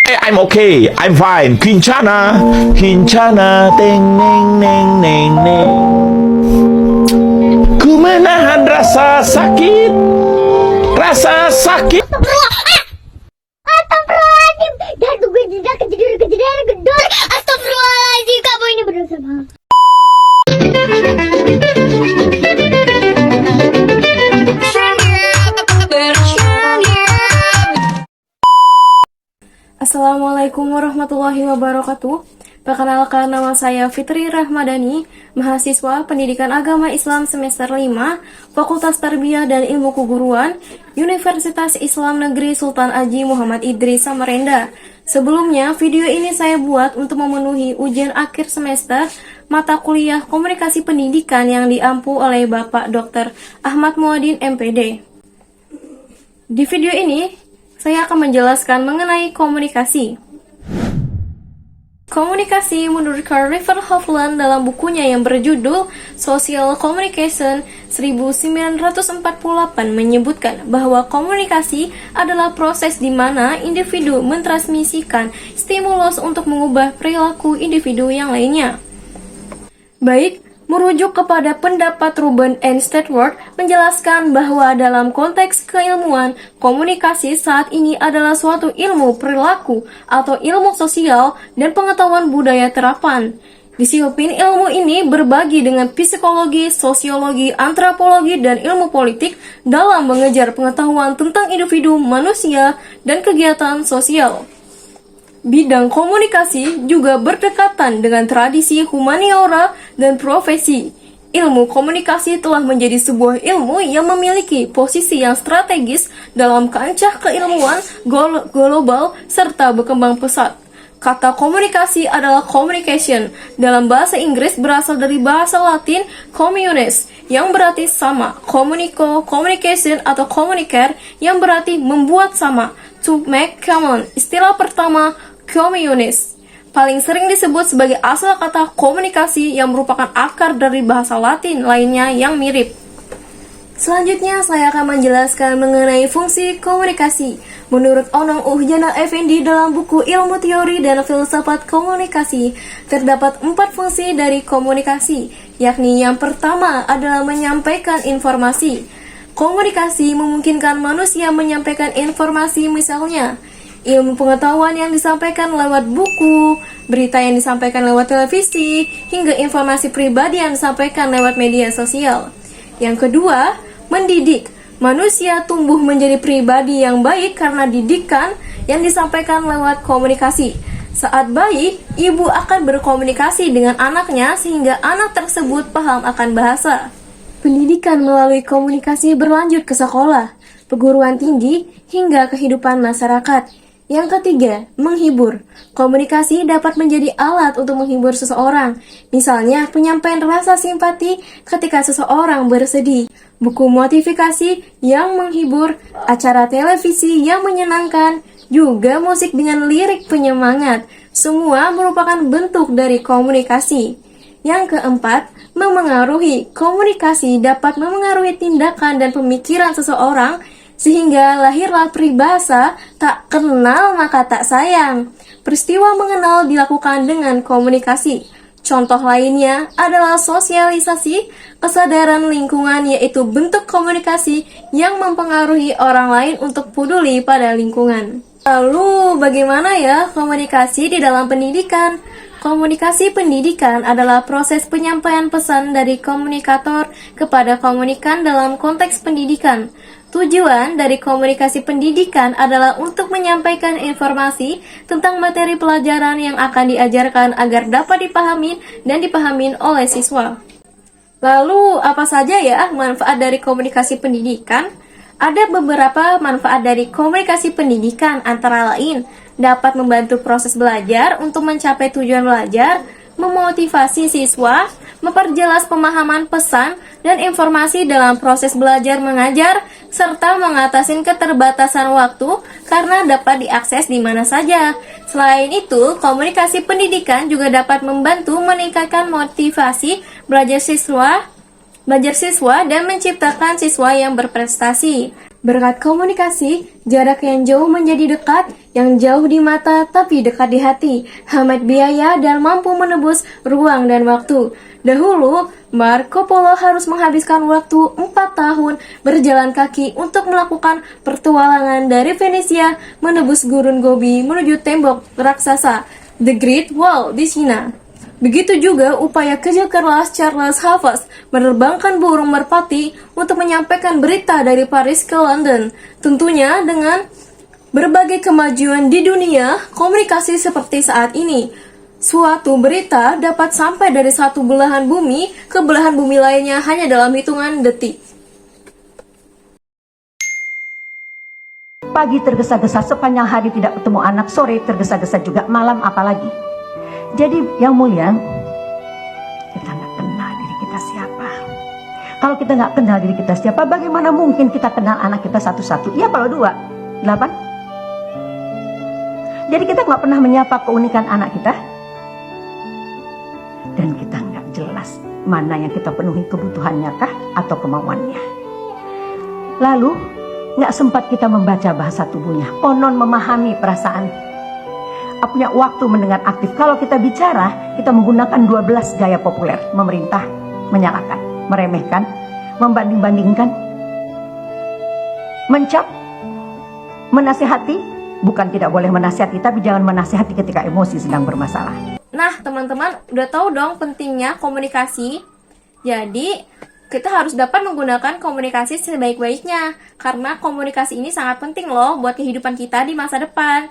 I'm okay, I'm fine. Kincana, Kincana, teng neng neng neng neng. Ku menahan rasa sakit, rasa sakit. Astagfirullahaladzim. Dah tuh gue jeda kejadian gedor. Astagfirullahaladzim, kamu ini berdosa banget. Assalamualaikum warahmatullahi wabarakatuh. Perkenalkan, nama saya Fitri Rahmadani, mahasiswa Pendidikan Agama Islam semester 5, Fakultas Tarbiyah dan Ilmu Keguruan, Universitas Islam Negeri Sultan Haji Muhammad Idris Samarinda. Sebelumnya, video ini saya buat untuk memenuhi ujian akhir semester mata kuliah Komunikasi Pendidikan yang diampu oleh Bapak Dr. Ahmad Muadin MPD. Di video ini, saya akan menjelaskan mengenai komunikasi. Komunikasi menurut Carl River Hovland dalam bukunya yang berjudul Social Communication 1948 menyebutkan bahwa komunikasi adalah proses di mana individu mentransmisikan stimulus untuk mengubah perilaku individu yang lainnya. Baik, merujuk kepada pendapat Ruben N. Stedford menjelaskan bahwa dalam konteks keilmuan, komunikasi saat ini adalah suatu ilmu perilaku atau ilmu sosial dan pengetahuan budaya terapan. Disiplin ilmu ini berbagi dengan psikologi, sosiologi, antropologi, dan ilmu politik dalam mengejar pengetahuan tentang individu, manusia, dan kegiatan sosial. Bidang komunikasi juga berdekatan dengan tradisi humaniora dan profesi. Ilmu komunikasi telah menjadi sebuah ilmu yang memiliki posisi yang strategis dalam kancah keilmuan global serta berkembang pesat. Kata komunikasi adalah communication. Dalam bahasa Inggris berasal dari bahasa Latin communis yang berarti sama, communico, communication atau communicare yang berarti membuat sama, to make common. Istilah pertama komunis paling sering disebut sebagai asal kata komunikasi yang merupakan akar dari bahasa Latin lainnya yang mirip. Selanjutnya saya akan menjelaskan mengenai fungsi komunikasi. Menurut Onong Uhjana Effendi dalam buku Ilmu Teori dan Filsafat Komunikasi, terdapat 4 fungsi dari komunikasi, yakni yang pertama adalah menyampaikan informasi. Komunikasi memungkinkan manusia menyampaikan informasi, misalnya ilmu pengetahuan yang disampaikan lewat buku, berita yang disampaikan lewat televisi, hingga informasi pribadi yang disampaikan lewat media sosial. Yang kedua, mendidik. Manusia tumbuh menjadi pribadi yang baik karena didikan yang disampaikan lewat komunikasi. Saat bayi, ibu akan berkomunikasi dengan anaknya sehingga anak tersebut paham akan bahasa. Pendidikan melalui komunikasi berlanjut ke sekolah, perguruan tinggi, hingga kehidupan masyarakat. Yang ketiga, menghibur. Komunikasi dapat menjadi alat untuk menghibur seseorang. Misalnya, penyampaian rasa simpati ketika seseorang bersedih, buku motivasi yang menghibur, acara televisi yang menyenangkan, juga musik dengan lirik penyemangat. Semua merupakan bentuk dari komunikasi. Yang keempat, memengaruhi. Komunikasi dapat memengaruhi tindakan dan pemikiran seseorang, sehingga lahirlah peribahasa tak kenal maka tak sayang. Peristiwa mengenal dilakukan dengan komunikasi. Contoh lainnya adalah sosialisasi, kesadaran lingkungan, yaitu bentuk komunikasi yang mempengaruhi orang lain untuk peduli pada lingkungan. Lalu bagaimana ya komunikasi di dalam pendidikan? Komunikasi pendidikan adalah proses penyampaian pesan dari komunikator kepada komunikan dalam konteks pendidikan. Tujuan dari komunikasi pendidikan adalah untuk menyampaikan informasi tentang materi pelajaran yang akan diajarkan agar dapat dipahami dan dipahami oleh siswa. Lalu, apa saja ya manfaat dari komunikasi pendidikan? Ada beberapa manfaat dari komunikasi pendidikan, antara lain dapat membantu proses belajar untuk mencapai tujuan belajar, memotivasi siswa, memperjelas pemahaman pesan dan informasi dalam proses belajar mengajar, serta mengatasi keterbatasan waktu karena dapat diakses di mana saja. Selain itu, komunikasi pendidikan juga dapat membantu meningkatkan motivasi belajar siswa dan menciptakan siswa yang berprestasi. Berkat komunikasi, jarak yang jauh menjadi dekat, yang jauh di mata tapi dekat di hati, hemat biaya dan mampu menebus ruang dan waktu. Dahulu, Marco Polo harus menghabiskan waktu 4 tahun berjalan kaki untuk melakukan pertualangan dari Venesia menebus gurun Gobi menuju tembok raksasa, The Great Wall di Cina. Begitu juga upaya kerja keras Charles Havas menerbangkan burung merpati untuk menyampaikan berita dari Paris ke London. Tentunya dengan berbagai kemajuan di dunia komunikasi seperti saat ini, suatu berita dapat sampai dari satu belahan bumi ke belahan bumi lainnya hanya dalam hitungan detik. Pagi tergesa-gesa sepanjang hari tidak ketemu anak, sore tergesa-gesa juga, malam apalagi. Jadi yang mulia, kita nggak kenal diri kita siapa. Kalau kita nggak kenal diri kita siapa, bagaimana mungkin kita kenal anak kita satu-satu? Ya kalau 2, 8. Jadi kita nggak pernah menyapa keunikan anak kita. Dan kita nggak jelas mana yang kita penuhi kebutuhannya kah atau kemauannya. Lalu nggak sempat kita membaca bahasa tubuhnya, konon memahami perasaan. Punya waktu mendengar aktif. Kalau kita bicara, kita menggunakan 12 gaya populer. Memerintah, menyalahkan, meremehkan, membanding-bandingkan, mencap, menasihati. Bukan tidak boleh menasihati, tapi jangan menasihati ketika emosi sedang bermasalah. Nah, teman-teman udah tahu dong pentingnya komunikasi. Jadi, kita harus dapat menggunakan komunikasi sebaik-baiknya. Karena komunikasi ini sangat penting loh buat kehidupan kita di masa depan.